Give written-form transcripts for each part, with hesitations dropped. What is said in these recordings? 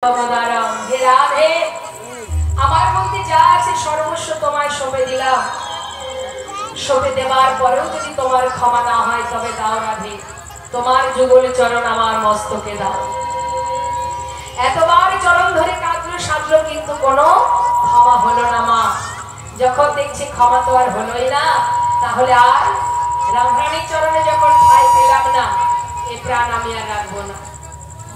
হে রাধে, আমার মধ্যে যা আছে সর্বস্ব তোমায় সঁপে দিলাম। সঁপে দেবার পরেও যদি তোমার ক্ষমা না হয় তবে দাও রাধে, তোমার যুগল চরণ আমার মস্তকে দাও। এতবার চরণ ধরে কাঁদলো সাধলো কিন্তু কোনো ক্ষমা হলো না মা। যখন দেখছি ক্ষমা তো আর হলোই না, তাহলে আর রাধারানীর চরণে যখন ঠাঁই পেলাম না, এ প্রাণ আমি আর রাখবো না।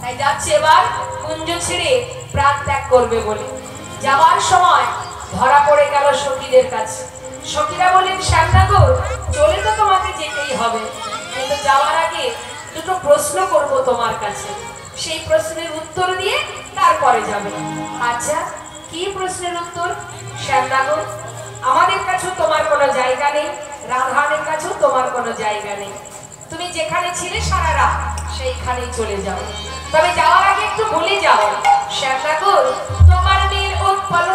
তাই যাচ্ছে এবার কুঞ্জ ছেড়ে প্রাণ ত্যাগ করবে বলে। যাওয়ার সময় ধরা পড়ে গেল সখীদের কাছে। সখীরা বলেন, শ্যামনগর চলে তো তোমাকে যেতেই হবে, কিন্তু যাওয়ার আগে দুটো প্রশ্ন করব তোমার কাছে, সেই প্রশ্নের উত্তর দিয়ে তারপরে যাবে। আচ্ছা, কি প্রশ্নের উত্তর? শ্যামনগর, আমাদের কাছেও তোমার কোনো জায়গা নেই, রাধারানীর কাছেও তোমার কোনো জায়গা নেই। তুমি যেখানে ছিলে সারা রাত সেইখানেই চলে যাও। তবে যাওয়ার আগে একটু ভুলে যাও, শ্যামনগর তোমার নীল উৎপল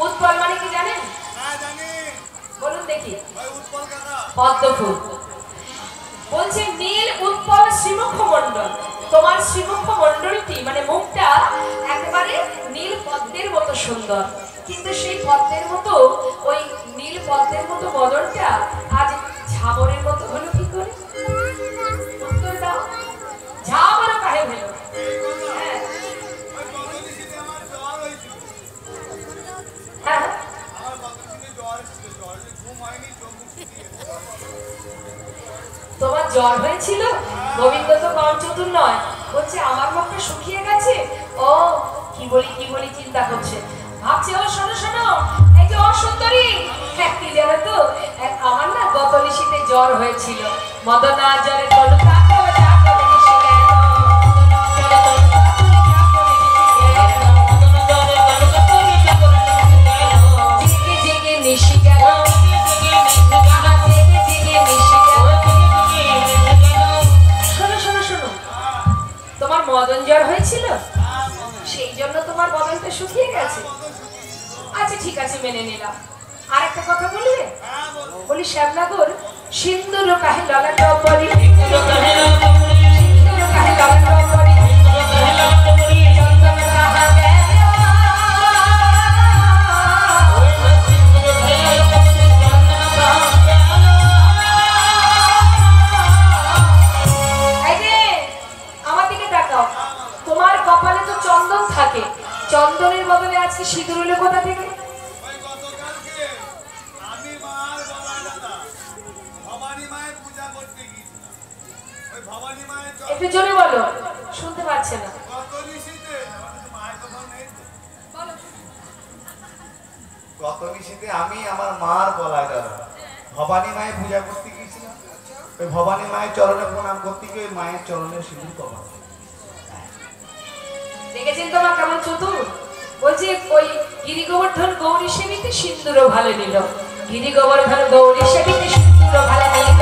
উৎপল মানে কি জানেন? বলুন দেখি। পদ্মফুল। বলছে নীল উৎপল শ্রীমুখ মণ্ডল, তোমার শ্রীমুখ মণ্ডলটি মানে মুখটা একেবারে নীল পদ্মের মতো সুন্দর, কিন্তু সেই পদ্মের মতো ওই নীল পদ্মের মতো বদনটা আজ ঝামরের মতো হলো কি করে? উত্তর দাও। ঝামর কাহে হলো? হ্যাঁ, তোমার জ্বর হয়েছিল? গোবিন্দ তো কম চতুর নয়, বলছে আমার মুখটা শুকিয়ে গেছে। ও কি বলি চিন্তা করছে, ভাবছে ও শোনো শোনো, এই যে ও সুন্দরী, কি জানো তো, আমার না গত নিশীতে জ্বর হয়েছিল। মদনা জ্বরে তলুকা মদন জ্বর হয়েছিল, সেই জন্য তোমার বদনটা শুকিয়ে গেছে। আচ্ছা ঠিক আছে, মেনে নিলাম। আর একটা কথা বলবে? বলি শ্যামনগর, সিন্দুর কাহে ললাট পরি, সিন্দুর কাহে ললাট পরি, চন্দনের বদলে আজকে সিঁদুর হলো কোথা থেকে? একটু জোরে বলো, শুনতে পাচ্ছে না। গত নিশীতে আমি আমার মার গলায় দাদা ভবানী মায়ের পূজা করতে গিয়েছিলাম। ওই ভবানী মায়ের চরণে প্রণাম করতে গিয়ে ওই মায়ের চরণে সিঁদুর কমা। দেখেছেন তো মা কেমন চতুর? বলছে ওই গিরি গোবর্ধন গৌরী সেবিতে সিন্দুরও ভালো নিল, গিরি গোবর্ধন গৌরী সেবিতে সিন্দুরও ভালো নিল।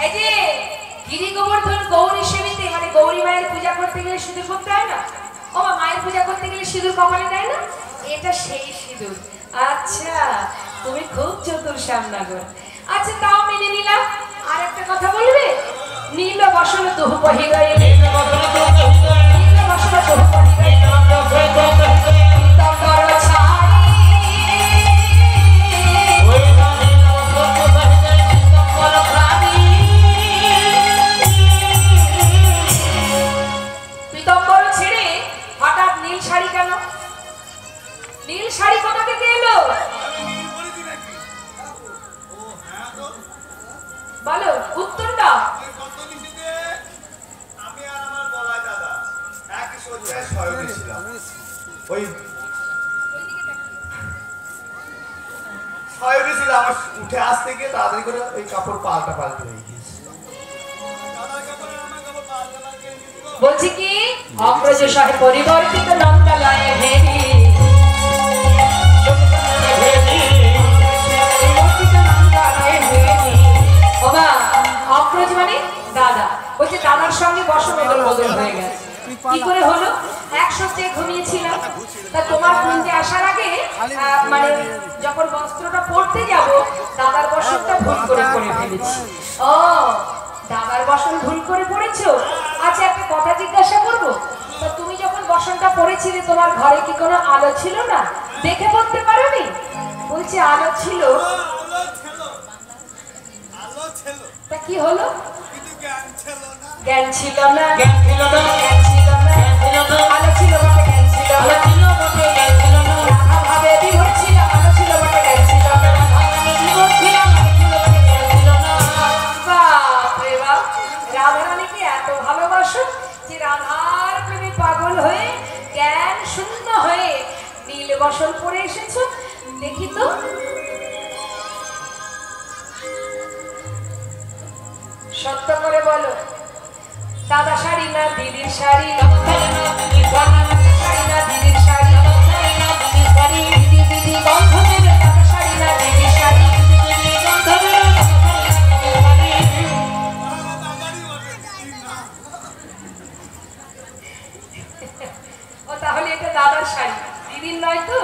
এই যে গিরি গোবর্ধন গৌরী সেবিতে মানে গৌরী মায়ের পূজা করতে গেলে সিঁদুর করতে হয় না? ও মা, মায়ের পূজা করতে গেলে সিঁদুর কপালে দেয় না? এটা সেই সিঁদুর। আচ্ছা, তুমি খুব চতুর শ্যামনগর। আচ্ছা তাও মেনে নিলাম। আর একটা কথা বলবে? নীল বসন দুহ পহিরাই, নীল বসন দুহ পহিরাই, পীতাম্বর ছাড়ি, পীতাম্বর প্রাণী, পীতাম্বর ছেড়ে হঠাৎ নীল শাড়ি কেন? নীল শাড়ি কোথা থেকে এলো? বলো উত্তরটা। আমি আর আমার গলায় দাদা একই শয্যায় শয়নে ছিলাম। ওই শয়নে ছিল, আমার উঠে আসতে গিয়ে তাড়াতাড়ি করে ওই কাপড় পাল্টে হয়ে গিয়েছে। বলছি কি অগ্রজ সহে পরিবর্তিত নন্দালয়ে হেরি ওমা অগ্রজ মানে দাদা, বলছে দাদার সঙ্গে বসন বদল হয়ে গেছে। কি করে হলো? এক সপ্তাহে ঘুমিয়েছিলাম, তা তোমার কুঞ্জে আসার আগে মানে যখন বস্ত্রটা পরতে যাব দাদার বসনটা ভুল করে ফেলেছি। ও দাদার বসন ভুল করে পড়েছো? আচ্ছা একটা কথা জিজ্ঞাসা করবো, তো তুমি যখন বসনটা পড়েছিলে তোমার ঘরে কি কোনো আলো ছিল না? দেখে পড়তে পারোনি? বলছে আলো ছিল। তা কি হলো? জ্ঞান ছিল না, জ্ঞান ছিল না, জ্ঞান ছিল না, আলো ছিল বটে, জ্ঞান ছিল না, আলো ছিল বটে, জ্ঞান ছিল না, রাধা ভাবে বিভোর ছিল, আলো ছিল বটে, জ্ঞান ছিল না, রাধা ভাবে বিভোর ছিল, আলো ছিল বটে, জ্ঞান ছিল না। বাপ রে বাপ, রাধা রানীকে এত ভালোবাসো যে রাধার প্রেমে পাগল হয়ে জ্ঞান শূন্য হয়ে নীল বসন পরে এসেছো। দেখি তো সত্য করে বলো, দাদা শাড়ি না দিদির শাড়ি? শাড়ি না দিদির শাড়ি? দিদি দিদি গন্ধ দেবে, দাদা শাড়ি না দিদির শাড়ি? ও তাহলে এটা দাদার শাড়ি, দিদির নয় তো?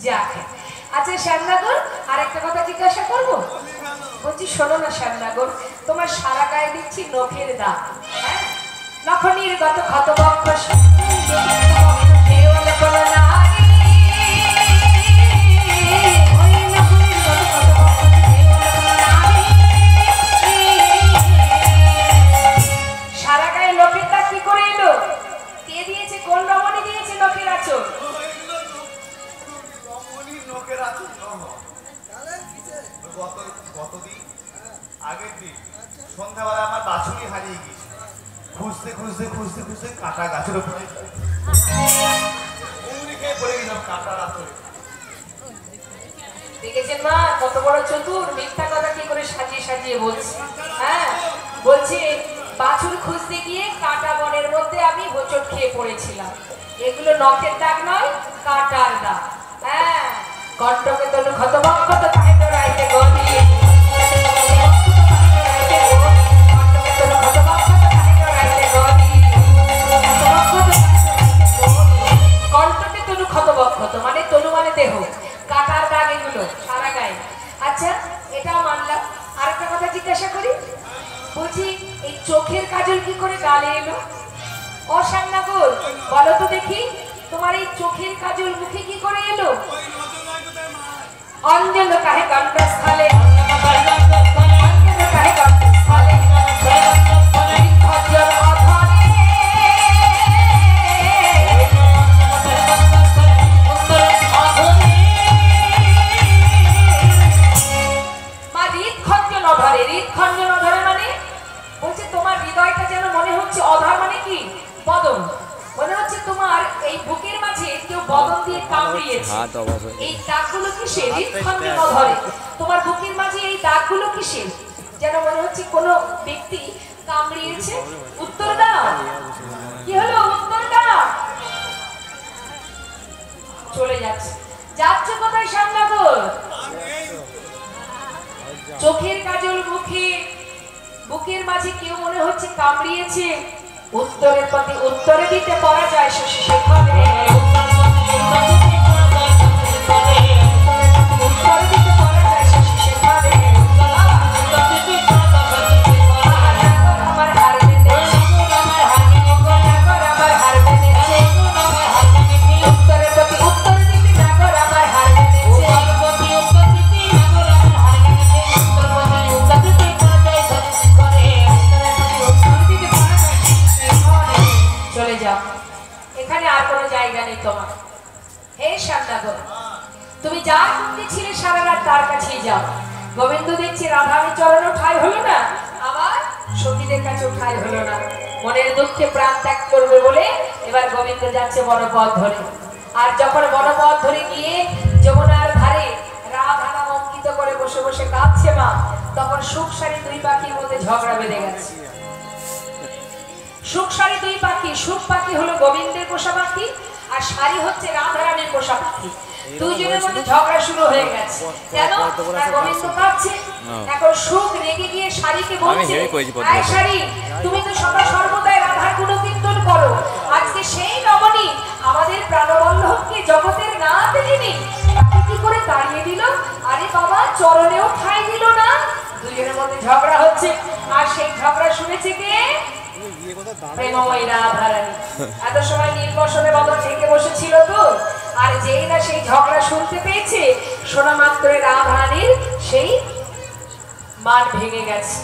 যাক, আচ্ছা শ্যামনগর আর একটা কথা জিজ্ঞাসা করবো। বলছি শোনো না শ্যামনগর, তোমার সারা গায়ে দিচ্ছি নখের দাগ, হ্যাঁ? নখ নির্গত ক্ষত বক্ষ সারা গায়ে নখের দাগ কি করে এলো? কে দিয়েছে? কোন রমণী দিয়েছে নখের আঁচড়? আগের দিন সন্ধ্যাবেলা আমার বাছুরি হারিয়ে গেছে, খুঁজতে খুঁজতে খুঁজতে খুঁজতে কাঁটা গাছের উপরে পড়ে গেলাম, কাঁটা রাত্রে। দেখেছেন মা কত বড় চতুর, মিথ্যা কথা কি করে সাজিয়ে সাজিয়ে বলছে। হ্যাঁ বলছে বাছুর খুঁজতে গিয়ে কাঁটা বনের মধ্যে আমি হোঁচট খেয়ে পড়েছিলাম। এগুলো নখের দাগ নয়, কাঁটার দাগ। হ্যাঁ কণ্ঠকে তনু ক্ষত বক্ষত তাহে তো রাইতে গলি, কণ্ঠকে তনু ক্ষত বক্ষত মানে তনু মানে দেহ, কাঁটার দাগ এগুলো সারা গায়ে। আচ্ছা এটাও মানলাম, আরেকটা কথা জিজ্ঞাসা করি। বলছি এই চোখের কাজল কি করে গালে এলো? ও শ্যামনগর বলো তো দেখি, তোমার এই চোখের কাজল মুখে কি করে এলো? অঞ্জন কাহে কণ্ঠস্থলে, অঞ্জন কাহে কণ্ঠস্থলে, অঞ্জন অধরে মা হৃদখঞ্জন অধরে। হৃদখঞ্জন অধরে মানে বলছে তোমার হৃদয়টা যেন মনে হচ্ছে, অধর মানে কি? বদন। মনে হচ্ছে তোমার এই বুকের মাঝে কেউ বদন দিয়ে কামড়িয়েছে। এই দাগগুলো কিসের? হৃদখঞ্জন অধরে। তোমার বুকের মাঝে এই দাগগুলো কিসের? যেন মনে হচ্ছে কোনো ব্যক্তি কামড়িয়েছে। উত্তর দাও, কি হলো? উত্তর দাও। চলে যাচ্ছে, যাচ্ছ কোথায় শ্যামনগর? চোখের কাজল মুখে, বুকের মাঝে কেউ মনে হচ্ছে কামড়িয়েছে। উত্তরের পথে উত্তরে দিতে পারা যায় শশী সেখানে, উত্তরে দিতে পারা যায় শশী সেখানে। আমার হার মেনেছে, আমার হার মেনেছে, উত্তরের পথে উত্তর দিতে নাগর আমার হার মেনেছে। চলে যাও, এখানে আর কোনো জায়গা নেই তোমার। হে শ্যামনগর, তুমি যার সঙ্গে ছিলে সারা রাত তার কাছেই যাও। গোবিন্দ দেখছি রাধারানী চরণও ঠাঁই হলো না, আবার সখীদের কাছেও ঠাঁই হলো না। মনের দুঃখে প্রাণ ত্যাগ করবে বলে এবার গোবিন্দ যাচ্ছে বনপথ ধরে। আর যখন বনপথ ধরে গিয়ে যমুনার ধারে রাধা নাম অঙ্কিত করে বসে বসে কাঁদছে মা, তখন সুখ সারি দুই পাখির মধ্যে ঝগড়া বেঁধে গেছে। সুখ সারি দুই পাখি, সুখ পাখি হলো গোবিন্দের পোষা পাখি, আর সারি হচ্ছে রাধারানীর পোষা পাখি। দুইজনের মধ্যে ঝগড়া শুরু হয়ে গেছে। কেন? আর গোবিন্দ কাঁদছে। এখন সুখ রেগে গিয়ে সারিকে বলছে, আয় সারি, তুমি তো সদা সর্বদাই রাধার গুণকীর্তন করো, আজকে সেই নবনী আমাদের প্রাণবল্লভকে জগতের নাথ যিনি, তাকে কি করে তাড়িয়ে দিল? আরে বাবা, চরণেও ঠাঁই দিল না। দুইজনের মধ্যে ঝগড়া হচ্ছে, আর সেই ঝগড়া শুনেছে কে? প্রেমময়ী রাধারানী। এত সময় নীলবসনে বদন ঢেকে বসেছিল তো, আর যেই না সেই ঝগড়া শুনতে পেয়েছে, শোনা মাত্র রাধারানীর সেই মান ভেঙে গেছে।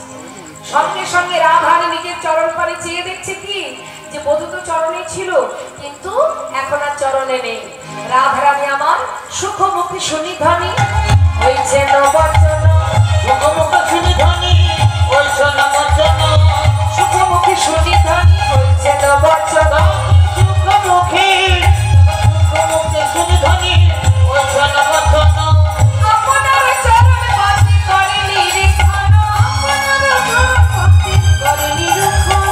সঙ্গে সঙ্গে রাধারানী নিজের চরণ পানে চেয়ে দেখছে কি, যে বধূ তো চরণে ছিল, কিন্তু এখন আর চরণে নেই। রাধারানী আমার সুখমুখী সুনিধানী হয়েছে নবচন, সুখমুখী সুনিধানী হয়েছে নবচন, সুখমুখী সুনিধানী হয়েছে নবচন, সুখমুখী সুনিধানী হয়েছে নবচন। আপনার চরণ পাতে করে নিরীক্ষণ, আপনার চরণ পাতে করে নিরীক্ষণ,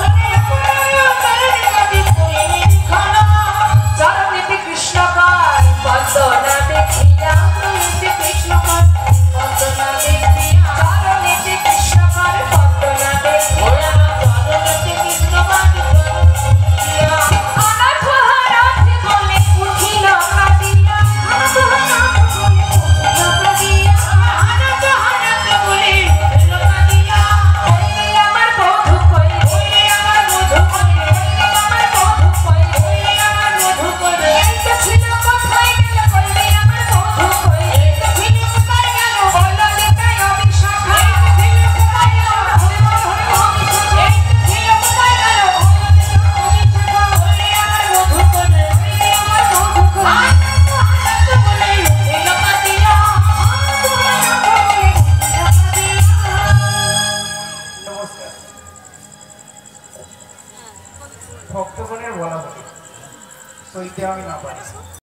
চরণেতে কৃষ্ণকার বন্দনা দেখিয়া, কৃষ্ণকার বন্দনা দেখিয়া, চরণেতে কৃষ্ণকার বন্দনা দেখিয়া, চরণেতে কৃষ্ণকার দেখিয়া, অনাথ হারাথ বলে উঠিল কাঁদিয়া, অনাথ হারাথ বলে উঠিল কাঁদিয়া, অনাথ হারাথ বলে উঠিল কাঁদিয়া, ওরে আমার বধূ কই, ওরে আমার বধূ কই, আমার বধূ কই, ওরে আমার বধূ কই, এই তো ছিল কোথায় গেল, বলবি আমার বধূ কই, এই তো ছিল কোথায় গেল, বলো নিতাই অভিশাখা, এই তো ছিল কোথায় গেল, হরে বল হরে অভিশাখা, এই তো ছিল কোথায় গেল, বলো নিতাই অভিশাখা, ওরে আমার বধূ কই, ওরে আমার বধূ কই, আনন্দ আনন্দ বলে উঠিল কাঁদিয়া, আনন্দ আনন্দ বলে উঠিল কাঁদিয়া। নমস্কার। ভক্তগণের বলা বলি সইতে আমি না পারি।